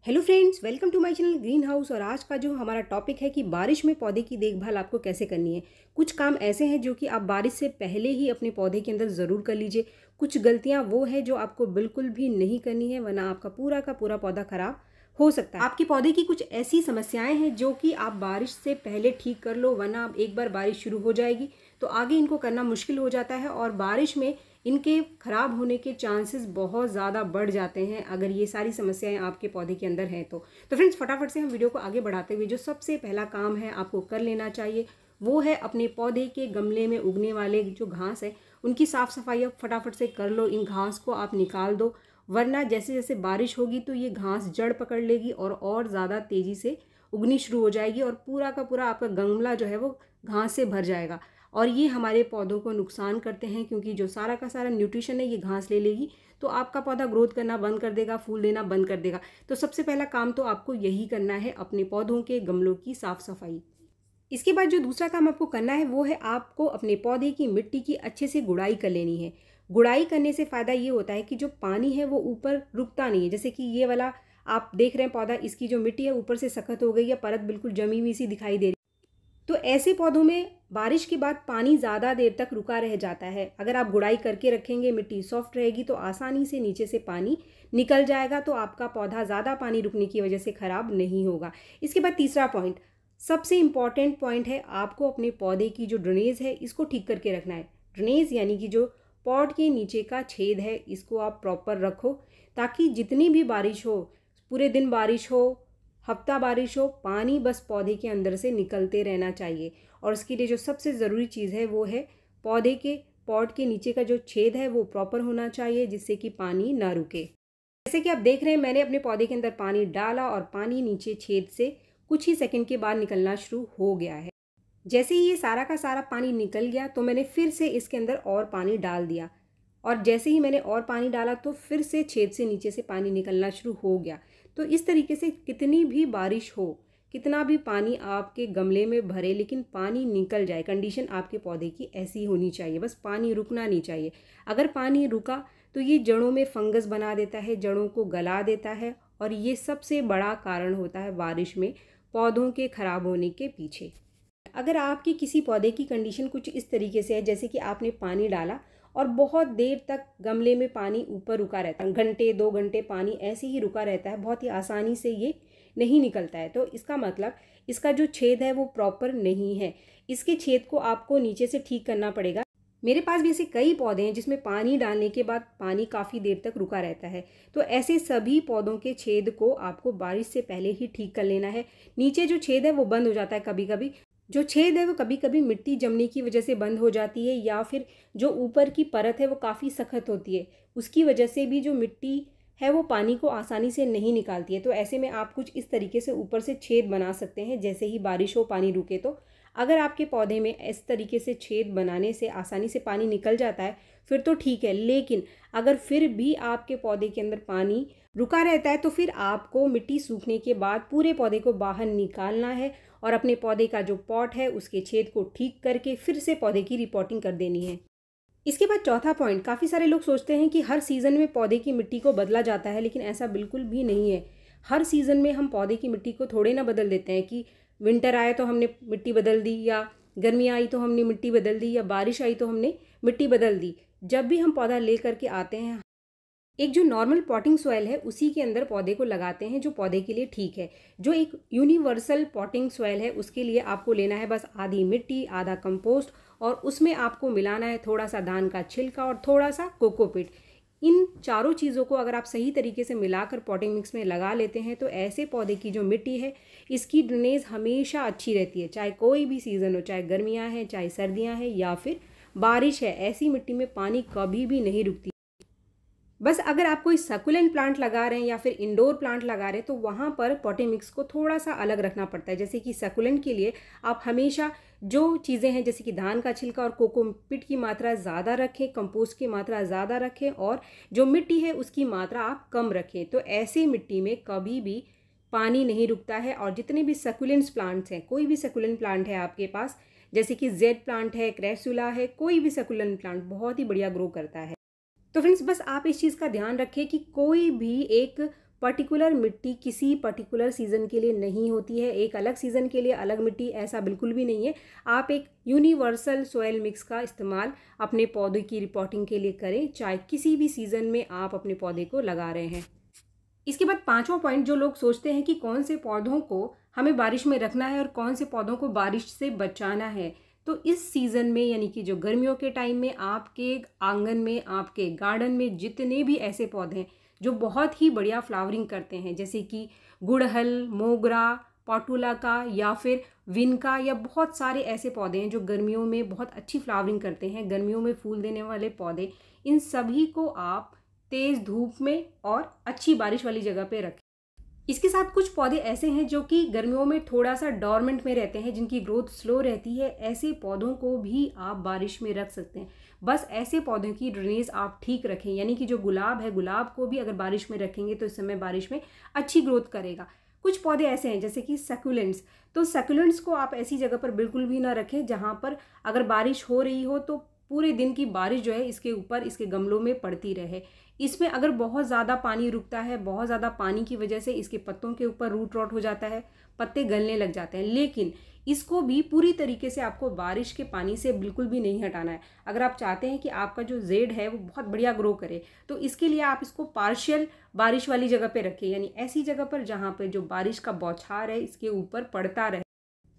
Hello friends, welcome to my channel green house. और आज का जो हमारा टॉपिक है कि बारिश में पौधे की देखभाल आपको कैसे करनी है। कुछ काम ऐसे हैं जो कि आप बारिश से पहले ही अपने पौधे के अंदर ज़रूर कर लीजिए। कुछ गलतियां वो हैं जो आपको बिल्कुल भी नहीं करनी है, वरना आपका पूरा का पूरा पौधा खराब हो सकता है। आपके पौधे की कुछ ऐसी समस्याएं हैं जो कि आप बारिश से पहले ठीक कर लो, वरना आप एक बार बारिश शुरू हो जाएगी तो आगे इनको करना मुश्किल हो जाता है और बारिश में इनके खराब होने के चांसेस बहुत ज़्यादा बढ़ जाते हैं अगर ये सारी समस्याएं आपके पौधे के अंदर हैं तो फ्रेंड्स, फटाफट से हम वीडियो को आगे बढ़ाते हुए जो सबसे पहला काम है आपको कर लेना चाहिए वो है अपने पौधे के गमले में उगने वाले जो घास है उनकी साफ़ सफाई अब फटाफट से कर लो। इन घास को आप निकाल दो, वरना जैसे जैसे बारिश होगी तो ये घास जड़ पकड़ लेगी और ज़्यादा तेज़ी से उगनी शुरू हो जाएगी और पूरा का पूरा आपका गमला जो है वो घास से भर जाएगा। और ये हमारे पौधों को नुकसान करते हैं क्योंकि जो सारा का सारा न्यूट्रिशन है ये घास ले लेगी तो आपका पौधा ग्रोथ करना बंद कर देगा, फूल देना बंद कर देगा। तो सबसे पहला काम तो आपको यही करना है, अपने पौधों के गमलों की साफ सफाई। इसके बाद जो दूसरा काम आपको करना है वो है आपको अपने पौधे की मिट्टी की अच्छे से गुड़ाई कर लेनी है। गुड़ाई करने से फ़ायदा ये होता है कि जो पानी है वो ऊपर रुकता नहीं है। जैसे कि ये वाला आप देख रहे हैं पौधा, इसकी जो मिट्टी है ऊपर से सख्त हो गई है, परत बिल्कुल जमी हुई सी दिखाई दे रही। तो ऐसे पौधों में बारिश के बाद पानी ज़्यादा देर तक रुका रह जाता है। अगर आप गुड़ाई करके रखेंगे, मिट्टी सॉफ्ट रहेगी तो आसानी से नीचे से पानी निकल जाएगा, तो आपका पौधा ज़्यादा पानी रुकने की वजह से ख़राब नहीं होगा। इसके बाद तीसरा पॉइंट, सबसे इम्पॉर्टेंट पॉइंट है, आपको अपने पौधे की जो ड्रेनेज है इसको ठीक करके रखना है। ड्रेनेज यानी कि जो पॉट के नीचे का छेद है इसको आप प्रॉपर रखो, ताकि जितनी भी बारिश हो, पूरे दिन बारिश हो, हफ्ता बारिश हो, पानी बस पौधे के अंदर से निकलते रहना चाहिए। और उसके लिए जो सबसे ज़रूरी चीज़ है वो है पौधे के पॉट के नीचे का जो छेद है वो प्रॉपर होना चाहिए, जिससे कि पानी ना रुके। जैसे कि आप देख रहे हैं, मैंने अपने पौधे के अंदर पानी डाला और पानी नीचे छेद से कुछ ही सेकंड के बाद निकलना शुरू हो गया है। जैसे ही ये सारा का सारा पानी निकल गया तो मैंने फिर से इसके अंदर और पानी डाल दिया, और जैसे ही मैंने और पानी डाला तो फिर से छेद से नीचे से पानी निकलना शुरू हो गया। तो इस तरीके से कितनी भी बारिश हो, कितना भी पानी आपके गमले में भरे, लेकिन पानी निकल जाए, कंडीशन आपके पौधे की ऐसी होनी चाहिए, बस पानी रुकना नहीं चाहिए। अगर पानी रुका तो ये जड़ों में फंगस बना देता है, जड़ों को गला देता है, और ये सबसे बड़ा कारण होता है बारिश में पौधों के खराब होने के पीछे। अगर आपकी किसी पौधे की कंडीशन कुछ इस तरीके से है, जैसे कि आपने पानी डाला और बहुत देर तक गमले में पानी ऊपर रुका रहता है, घंटे 2 घंटे पानी ऐसे ही रुका रहता है, बहुत ही आसानी से ये नहीं निकलता है, तो इसका मतलब इसका जो छेद है वो प्रॉपर नहीं है। इसके छेद को आपको नीचे से ठीक करना पड़ेगा। मेरे पास भी ऐसे कई पौधे हैं जिसमें पानी डालने के बाद पानी काफ़ी देर तक रुका रहता है, तो ऐसे सभी पौधों के छेद को आपको बारिश से पहले ही ठीक कर लेना है। नीचे जो छेद है वो बंद हो जाता है, कभी कभी जो छेद है वो कभी कभी मिट्टी जमने की वजह से बंद हो जाती है, या फिर जो ऊपर की परत है वो काफ़ी सख्त होती है, उसकी वजह से भी जो मिट्टी है वो पानी को आसानी से नहीं निकालती है। तो ऐसे में आप कुछ इस तरीके से ऊपर से छेद बना सकते हैं, जैसे ही बारिश हो पानी रुके तो। अगर आपके पौधे में इस तरीके से छेद बनाने से आसानी से पानी निकल जाता है फिर तो ठीक है, लेकिन अगर फिर भी आपके पौधे के अंदर पानी रुका रहता है तो फिर आपको मिट्टी सूखने के बाद पूरे पौधे को बाहर निकालना है और अपने पौधे का जो पॉट है उसके छेद को ठीक करके फिर से पौधे की रिपोर्टिंग कर देनी है। इसके बाद चौथा पॉइंट, काफ़ी सारे लोग सोचते हैं कि हर सीज़न में पौधे की मिट्टी को बदला जाता है, लेकिन ऐसा बिल्कुल भी नहीं है। हर सीज़न में हम पौधे की मिट्टी को थोड़े ना बदल देते हैं कि विंटर आया तो हमने मिट्टी बदल दी, या गर्मी आई तो हमने मिट्टी बदल दी, या बारिश आई तो हमने मिट्टी बदल दी। जब भी हम पौधा ले करके आते हैं, एक जो नॉर्मल पॉटिंग सॉइल है उसी के अंदर पौधे को लगाते हैं, जो पौधे के लिए ठीक है। जो एक यूनिवर्सल पॉटिंग सॉइल है उसके लिए आपको लेना है बस आधी मिट्टी, आधा कंपोस्ट, और उसमें आपको मिलाना है थोड़ा सा धान का छिलका और थोड़ा सा कोकोपीट। इन चारों चीज़ों को अगर आप सही तरीके से मिलाकर पॉटिंग मिक्स में लगा लेते हैं तो ऐसे पौधे की जो मिट्टी है इसकी ड्रेनेज हमेशा अच्छी रहती है, चाहे कोई भी सीज़न हो, चाहे गर्मियाँ हैं, चाहे सर्दियाँ हैं, या फिर बारिश है। ऐसी मिट्टी में पानी कभी भी नहीं रुकती। बस अगर आप कोई सकुलेंट प्लांट लगा रहे हैं या फिर इंडोर प्लांट लगा रहे हैं तो वहाँ पर पॉटिंग मिक्स को थोड़ा सा अलग रखना पड़ता है। जैसे कि सकुलेंट के लिए आप हमेशा जो चीज़ें हैं जैसे कि धान का छिलका और कोकोपीट की मात्रा ज़्यादा रखें, कंपोस्ट की मात्रा ज़्यादा रखें, और जो मिट्टी है उसकी मात्रा आप कम रखें। तो ऐसे मिट्टी में कभी भी पानी नहीं रुकता है। और जितने भी सकुलेंट्स प्लांट्स हैं, कोई भी सकुलेंट प्लांट है आपके पास, जैसे कि जेड प्लांट है, क्रेसुला है, कोई भी सकुलेंट प्लांट बहुत ही बढ़िया ग्रो करता है। तो फ्रेंड्स, बस आप इस चीज़ का ध्यान रखें कि कोई भी एक पर्टिकुलर मिट्टी किसी पर्टिकुलर सीज़न के लिए नहीं होती है, एक अलग सीज़न के लिए अलग मिट्टी, ऐसा बिल्कुल भी नहीं है। आप एक यूनिवर्सल सॉइल मिक्स का इस्तेमाल अपने पौधे की रिपोर्टिंग के लिए करें, चाहे किसी भी सीज़न में आप अपने पौधे को लगा रहे हैं। इसके बाद पांचवा पॉइंट, जो लोग सोचते हैं कि कौन से पौधों को हमें बारिश में रखना है और कौन से पौधों को बारिश से बचाना है, तो इस सीज़न में यानी कि जो गर्मियों के टाइम में आपके आंगन में, आपके गार्डन में जितने भी ऐसे पौधे हैं जो बहुत ही बढ़िया फ्लावरिंग करते हैं, जैसे कि गुड़हल, मोगरा, पोर्टुलाका या फिर विनका, या बहुत सारे ऐसे पौधे हैं जो गर्मियों में बहुत अच्छी फ्लावरिंग करते हैं, गर्मियों में फूल देने वाले पौधे, इन सभी को आप तेज़ धूप में और अच्छी बारिश वाली जगह पे रखें। इसके साथ कुछ पौधे ऐसे हैं जो कि गर्मियों में थोड़ा सा डॉर्मेंट में रहते हैं, जिनकी ग्रोथ स्लो रहती है, ऐसे पौधों को भी आप बारिश में रख सकते हैं। बस ऐसे पौधों की ड्रेनेज आप ठीक रखें, यानी कि जो गुलाब है, गुलाब को भी अगर बारिश में रखेंगे तो इस समय बारिश में अच्छी ग्रोथ करेगा। कुछ पौधे ऐसे हैं जैसे कि सक्यूलेंट्स, तो सक्यूलेंट्स को आप ऐसी जगह पर बिल्कुल भी ना रखें जहाँ पर अगर बारिश हो रही हो तो पूरे दिन की बारिश जो है इसके ऊपर, इसके गमलों में पड़ती रहे। इसमें अगर बहुत ज़्यादा पानी रुकता है, बहुत ज़्यादा पानी की वजह से इसके पत्तों के ऊपर रूट रॉट हो जाता है, पत्ते गलने लग जाते हैं। लेकिन इसको भी पूरी तरीके से आपको बारिश के पानी से बिल्कुल भी नहीं हटाना है। अगर आप चाहते हैं कि आपका जो जेड है वो बहुत बढ़िया ग्रो करे, तो इसके लिए आप इसको पार्शियल बारिश वाली जगह पे रखें, यानी ऐसी जगह पर जहाँ पर जो बारिश का बौछार है इसके ऊपर पड़ता रहे।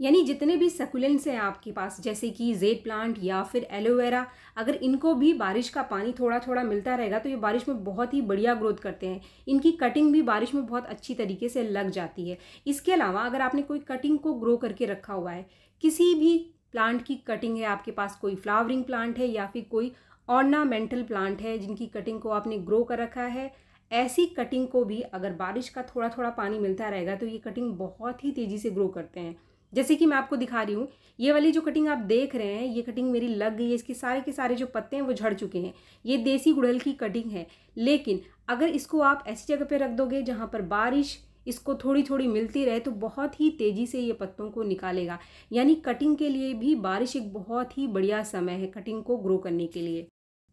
यानी जितने भी सकुलेंट्स हैं आपके पास, जैसे कि जेड प्लांट या फिर एलोवेरा, अगर इनको भी बारिश का पानी थोड़ा थोड़ा मिलता रहेगा तो ये बारिश में बहुत ही बढ़िया ग्रोथ करते हैं। इनकी कटिंग भी बारिश में बहुत अच्छी तरीके से लग जाती है। इसके अलावा अगर आपने कोई कटिंग को ग्रो करके रखा हुआ है, किसी भी प्लांट की कटिंग है आपके पास, कोई फ्लावरिंग प्लांट है या फिर कोई ऑर्नामेंटल प्लांट है जिनकी कटिंग को आपने ग्रो कर रखा है, ऐसी कटिंग को भी अगर बारिश का थोड़ा थोड़ा पानी मिलता रहेगा तो ये कटिंग बहुत ही तेज़ी से ग्रो करते हैं। जैसे कि मैं आपको दिखा रही हूँ, ये वाली जो कटिंग आप देख रहे हैं, ये कटिंग मेरी लग गई है, इसके सारे के सारे जो पत्ते हैं वो झड़ चुके हैं। ये देसी गुड़हल की कटिंग है, लेकिन अगर इसको आप ऐसी जगह पे रख दोगे जहाँ पर बारिश इसको थोड़ी थोड़ी मिलती रहे तो बहुत ही तेज़ी से ये पत्तों को निकालेगा। यानी कटिंग के लिए भी बारिश एक बहुत ही बढ़िया समय है कटिंग को ग्रो करने के लिए।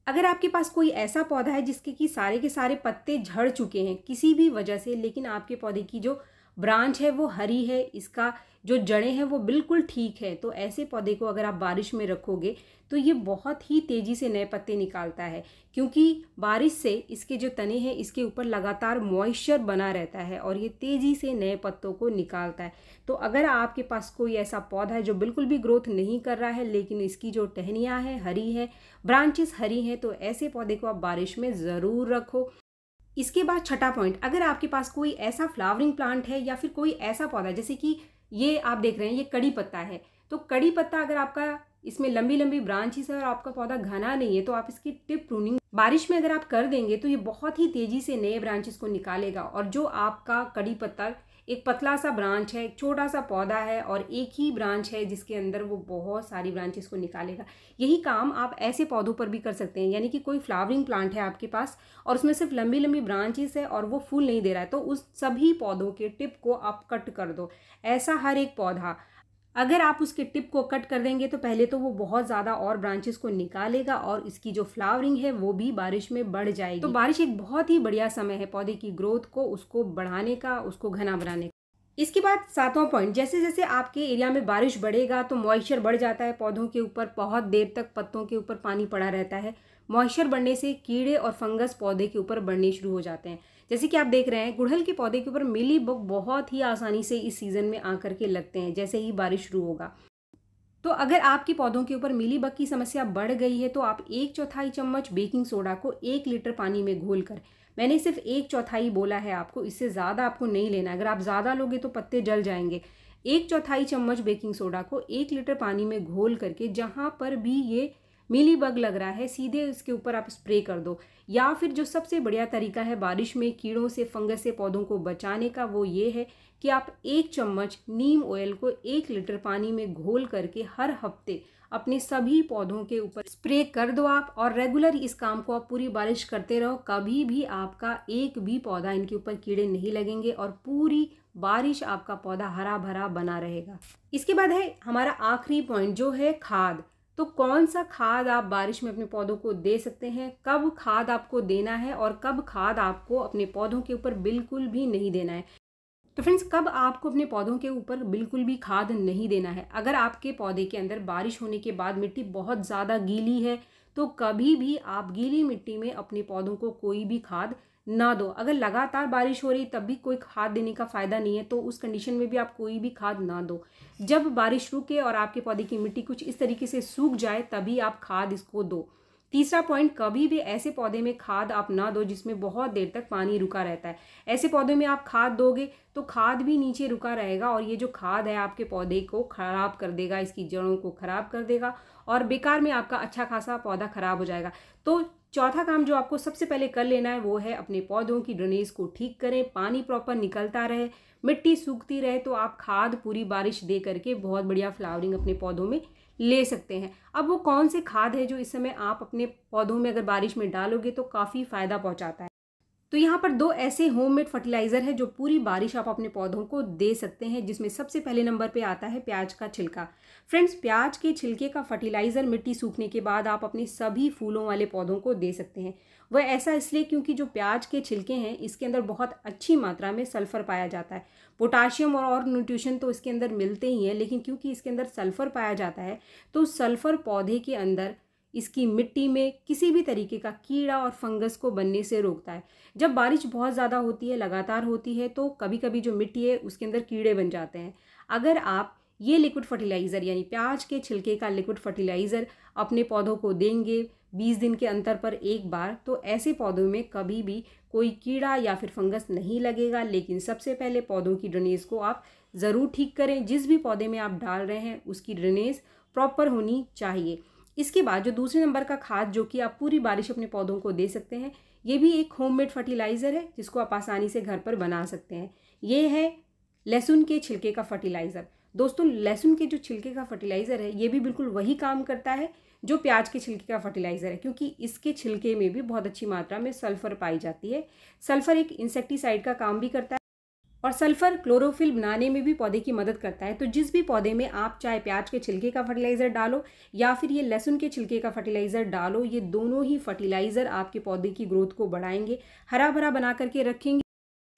अगर आपके पास कोई ऐसा पौधा है जिसके कि सारे के सारे पत्ते झड़ चुके हैं किसी भी वजह से, लेकिन आपके पौधे की जो ब्रांच है वो हरी है, इसका जो जड़ें हैं वो बिल्कुल ठीक है, तो ऐसे पौधे को अगर आप बारिश में रखोगे तो ये बहुत ही तेज़ी से नए पत्ते निकालता है, क्योंकि बारिश से इसके जो तने हैं इसके ऊपर लगातार मॉइस्चर बना रहता है और ये तेज़ी से नए पत्तों को निकालता है। तो अगर आपके पास कोई ऐसा पौधा है जो बिल्कुल भी ग्रोथ नहीं कर रहा है, लेकिन इसकी जो टहनियाँ हैं हरी है, ब्रांचेस हरी हैं, तो ऐसे पौधे को आप बारिश में ज़रूर रखो। इसके बाद छठा पॉइंट, अगर आपके पास कोई ऐसा फ्लावरिंग प्लांट है या फिर कोई ऐसा पौधा, जैसे कि ये आप देख रहे हैं ये कड़ी पत्ता है, तो कड़ी पत्ता अगर आपका इसमें लंबी लंबी ब्रांचेस है और आपका पौधा घना नहीं है तो आप इसकी टिप प्रूनिंग बारिश में अगर आप कर देंगे तो ये बहुत ही तेज़ी से नए ब्रांचेस को निकालेगा। और जो आपका कड़ी पत्ता एक पतला सा ब्रांच है, एक छोटा सा पौधा है और एक ही ब्रांच है जिसके अंदर वो बहुत सारी ब्रांचेस को निकालेगा, यही काम आप ऐसे पौधों पर भी कर सकते हैं। यानी कि कोई फ्लावरिंग प्लांट है आपके पास और उसमें सिर्फ लंबी लंबी ब्रांचेस है और वो फूल नहीं दे रहा है, तो उस सभी पौधों के टिप को आप कट कर दो। ऐसा हर एक पौधा अगर आप उसके टिप को कट कर देंगे तो पहले तो वो बहुत ज़्यादा और ब्रांचेस को निकालेगा और इसकी जो फ्लावरिंग है वो भी बारिश में बढ़ जाएगी। तो बारिश एक बहुत ही बढ़िया समय है पौधे की ग्रोथ को, उसको बढ़ाने का, उसको घना बनाने का। इसके बाद सातवां पॉइंट, जैसे जैसे आपके एरिया में बारिश बढ़ेगा तो मॉइस्चर बढ़ जाता है पौधों के ऊपर, बहुत देर तक पत्तों के ऊपर पानी पड़ा रहता है। मॉइस्चर बढ़ने से कीड़े और फंगस पौधे के ऊपर बढ़ने शुरू हो जाते हैं। जैसे कि आप देख रहे हैं गुड़हल के पौधे के ऊपर मिली बग बहुत ही आसानी से इस सीज़न में आकर के लगते हैं जैसे ही बारिश शुरू होगा। तो अगर आपके पौधों के ऊपर मिली बग की समस्या बढ़ गई है तो आप 1/4 चम्मच बेकिंग सोडा को 1 लीटर पानी में घोलकर, मैंने सिर्फ 1/4 बोला है आपको, इससे ज़्यादा आपको नहीं लेना, अगर आप ज़्यादा लोगे तो पत्ते जल जाएंगे। 1/4 चम्मच बेकिंग सोडा को 1 लीटर पानी में घोल करके जहाँ पर भी ये मिली बग लग रहा है सीधे इसके ऊपर आप स्प्रे कर दो। या फिर जो सबसे बढ़िया तरीका है बारिश में कीड़ों से, फंगस से पौधों को बचाने का, वो ये है कि आप 1 चम्मच नीम ऑयल को 1 लीटर पानी में घोल करके हर हफ्ते अपने सभी पौधों के ऊपर स्प्रे कर दो आप, और रेगुलर इस काम को आप पूरी बारिश करते रहो। कभी भी आपका एक भी पौधा इनके ऊपर कीड़े नहीं लगेंगे और पूरी बारिश आपका पौधा हरा भरा बना रहेगा। इसके बाद है हमारा आखिरी पॉइंट जो है खाद। तो कौन सा खाद आप बारिश में अपने पौधों को दे सकते हैं, कब खाद आपको देना है और कब खाद आपको अपने पौधों के ऊपर बिल्कुल भी नहीं देना है। तो फ्रेंड्स, कब आपको अपने पौधों के ऊपर बिल्कुल भी खाद नहीं देना है? अगर आपके पौधे के अंदर बारिश होने के बाद मिट्टी बहुत ज़्यादा गीली है तो कभी भी आप गीली मिट्टी में अपने पौधों को कोई भी खाद ना दो। अगर लगातार बारिश हो रही तब भी कोई खाद देने का फ़ायदा नहीं है, तो उस कंडीशन में भी आप कोई भी खाद ना दो। जब बारिश रुके और आपके पौधे की मिट्टी कुछ इस तरीके से सूख जाए तभी आप खाद इसको दो। तीसरा पॉइंट, कभी भी ऐसे पौधे में खाद आप ना दो जिसमें बहुत देर तक पानी रुका रहता है। ऐसे पौधे में आप खाद दोगे तो खाद भी नीचे रुका रहेगा और ये जो खाद है आपके पौधे को खराब कर देगा, इसकी जड़ों को खराब कर देगा और बेकार में आपका अच्छा खासा पौधा खराब हो जाएगा। तो चौथा काम जो आपको सबसे पहले कर लेना है वो है अपने पौधों की ड्रेनेज को ठीक करें, पानी प्रॉपर निकलता रहे, मिट्टी सूखती रहे, तो आप खाद पूरी बारिश दे करके बहुत बढ़िया फ्लावरिंग अपने पौधों में ले सकते हैं। अब वो कौन से खाद है जो इस समय आप अपने पौधों में अगर बारिश में डालोगे तो काफ़ी फ़ायदा पहुंचाता है? तो यहाँ पर दो ऐसे होममेड फर्टिलाइज़र है जो पूरी बारिश आप अपने पौधों को दे सकते हैं, जिसमें सबसे पहले नंबर पे आता है प्याज का छिलका। फ्रेंड्स, प्याज के छिलके का फर्टिलाइज़र मिट्टी सूखने के बाद आप अपने सभी फूलों वाले पौधों को दे सकते हैं। वह ऐसा इसलिए क्योंकि जो प्याज के छिलके हैं इसके अंदर बहुत अच्छी मात्रा में सल्फ़र पाया जाता है। पोटाशियम और न्यूट्रिशन तो इसके अंदर मिलते ही हैं, लेकिन क्योंकि इसके अंदर सल्फ़र पाया जाता है तो सल्फ़र पौधे के अंदर इसकी मिट्टी में किसी भी तरीके का कीड़ा और फंगस को बनने से रोकता है। जब बारिश बहुत ज़्यादा होती है, लगातार होती है, तो कभी कभी जो मिट्टी है उसके अंदर कीड़े बन जाते हैं। अगर आप ये लिक्विड फर्टिलाइज़र यानी प्याज के छिलके का लिक्विड फर्टिलाइज़र अपने पौधों को देंगे 20 दिन के अंतर पर एक बार, तो ऐसे पौधों में कभी भी कोई कीड़ा या फिर फंगस नहीं लगेगा। लेकिन सबसे पहले पौधों की ड्रेनेज को आप ज़रूर ठीक करें। जिस भी पौधे में आप डाल रहे हैं उसकी ड्रेनेज प्रॉपर होनी चाहिए। इसके बाद जो दूसरे नंबर का खाद जो कि आप पूरी बारिश अपने पौधों को दे सकते हैं, ये भी एक होममेड फर्टिलाइज़र है जिसको आप आसानी से घर पर बना सकते हैं। ये है लहसुन के छिलके का फर्टिलाइज़र। दोस्तों, लहसुन के जो छिलके का फर्टिलाइज़र है ये भी बिल्कुल वही काम करता है जो प्याज के छिलके का फर्टिलाइज़र है, क्योंकि इसके छिलके में भी बहुत अच्छी मात्रा में सल्फ़र पाई जाती है। सल्फ़र एक इंसेक्टिसाइड का काम भी करता है और सल्फर क्लोरोफिल बनाने में भी पौधे की मदद करता है। तो जिस भी पौधे में आप चाहे प्याज के छिलके का फर्टिलाइज़र डालो या फिर ये लहसुन के छिलके का फर्टिलाइज़र डालो, ये दोनों ही फर्टिलाइज़र आपके पौधे की ग्रोथ को बढ़ाएंगे, हरा भरा बना करके रखेंगे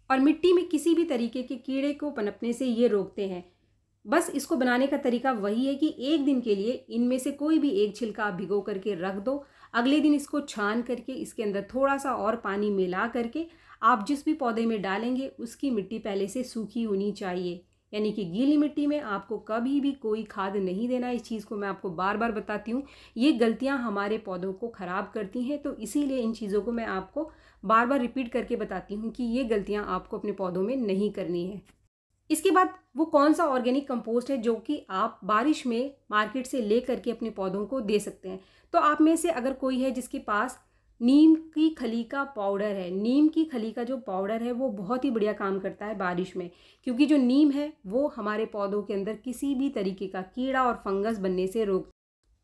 और मिट्टी में किसी भी तरीके के कीड़े को पनपने से ये रोकते हैं। बस इसको बनाने का तरीका वही है कि एक दिन के लिए इनमें से कोई भी एक छिलका आप भिगो करके रख दो। अगले दिन इसको छान करके इसके अंदर थोड़ा सा और पानी मिला करके आप जिस भी पौधे में डालेंगे उसकी मिट्टी पहले से सूखी होनी चाहिए, यानी कि गीली मिट्टी में आपको कभी भी कोई खाद नहीं देना। इस चीज़ को मैं आपको बार बार बताती हूँ, ये गलतियाँ हमारे पौधों को ख़राब करती हैं, तो इसीलिए इन चीज़ों को मैं आपको बार बार रिपीट करके बताती हूँ कि ये गलतियाँ आपको अपने पौधों में नहीं करनी है। इसके बाद वो कौन सा ऑर्गेनिक कंपोस्ट है जो कि आप बारिश में मार्केट से ले करके अपने पौधों को दे सकते हैं। तो आप में से अगर कोई है जिसके पास नीम की खली का पाउडर है, नीम की खली का जो पाउडर है वो बहुत ही बढ़िया काम करता है बारिश में, क्योंकि जो नीम है वो हमारे पौधों के अंदर किसी भी तरीके का कीड़ा और फंगस बनने से रोक।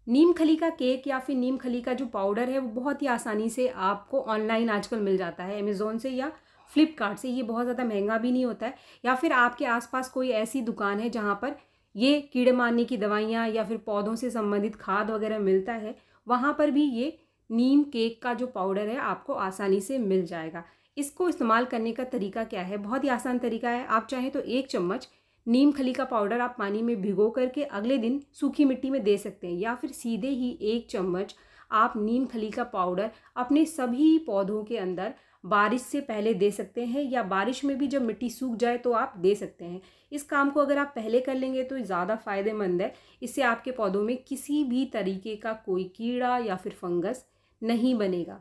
नीम खली का केक या फिर नीम खली का जो पाउडर है वो बहुत ही आसानी से आपको ऑनलाइन आजकल मिल जाता है, अमेज़ॉन से या फ्लिपकार्ट से। ये बहुत ज़्यादा महंगा भी नहीं होता है, या फिर आपके आसपास कोई ऐसी दुकान है जहाँ पर ये कीड़े मारने की दवाइयाँ या फिर पौधों से संबंधित खाद वगैरह मिलता है, वहाँ पर भी ये नीम केक का जो पाउडर है आपको आसानी से मिल जाएगा। इसको इस्तेमाल करने का तरीका क्या है? बहुत ही आसान तरीका है। आप चाहें तो 1 चम्मच नीम खली का पाउडर आप पानी में भिगो करके अगले दिन सूखी मिट्टी में दे सकते हैं, या फिर सीधे ही 1 चम्मच आप नीम खली का पाउडर अपने सभी पौधों के अंदर बारिश से पहले दे सकते हैं, या बारिश में भी जब मिट्टी सूख जाए तो आप दे सकते हैं। इस काम को अगर आप पहले कर लेंगे तो ज़्यादा फ़ायदेमंद है। इससे आपके पौधों में किसी भी तरीके का कोई कीड़ा या फिर फंगस नहीं बनेगा।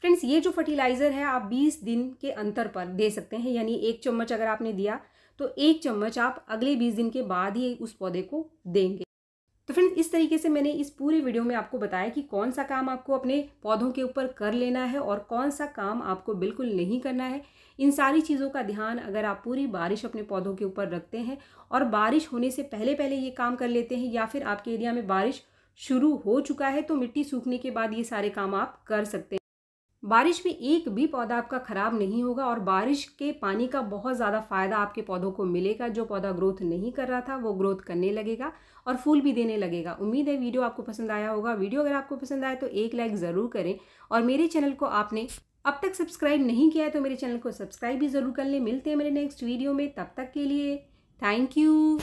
फ्रेंड्स, ये जो फर्टिलाइज़र है आप 20 दिन के अंतर पर दे सकते हैं, यानी 1 चम्मच अगर आपने दिया तो 1 चम्मच आप अगले 20 दिन के बाद ही उस पौधे को देंगे। तो फ्रेंड्स, इस तरीके से मैंने इस पूरे वीडियो में आपको बताया कि कौन सा काम आपको अपने पौधों के ऊपर कर लेना है और कौन सा काम आपको बिल्कुल नहीं करना है। इन सारी चीज़ों का ध्यान अगर आप पूरी बारिश अपने पौधों के ऊपर रखते हैं और बारिश होने से पहले पहले ये काम कर लेते हैं, या फिर आपके एरिया में बारिश शुरू हो चुका है तो मिट्टी सूखने के बाद ये सारे काम आप कर सकते हैं। बारिश में एक भी पौधा आपका ख़राब नहीं होगा और बारिश के पानी का बहुत ज़्यादा फ़ायदा आपके पौधों को मिलेगा। जो पौधा ग्रोथ नहीं कर रहा था वो ग्रोथ करने लगेगा और फूल भी देने लगेगा। उम्मीद है वीडियो आपको पसंद आया होगा। वीडियो अगर आपको पसंद आए तो एक लाइक ज़रूर करें और मेरे चैनल को आपने अब तक सब्सक्राइब नहीं किया है तो मेरे चैनल को सब्सक्राइब भी ज़रूर कर लें। मिलते हैं मेरे नेक्स्ट वीडियो में, तब तक के लिए थैंक यू।